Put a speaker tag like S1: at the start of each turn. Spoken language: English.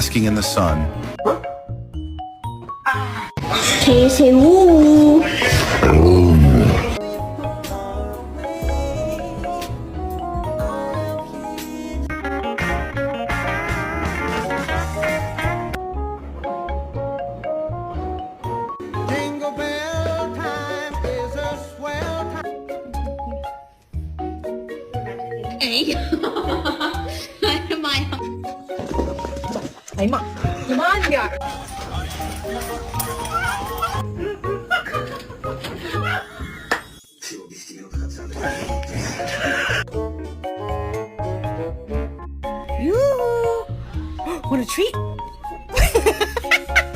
S1: basking in the sun.
S2: 개새우.
S3: Jingle bell time is a swell time.
S4: 哎，哎呀妈呀！
S5: 哎呀妈，你慢点儿。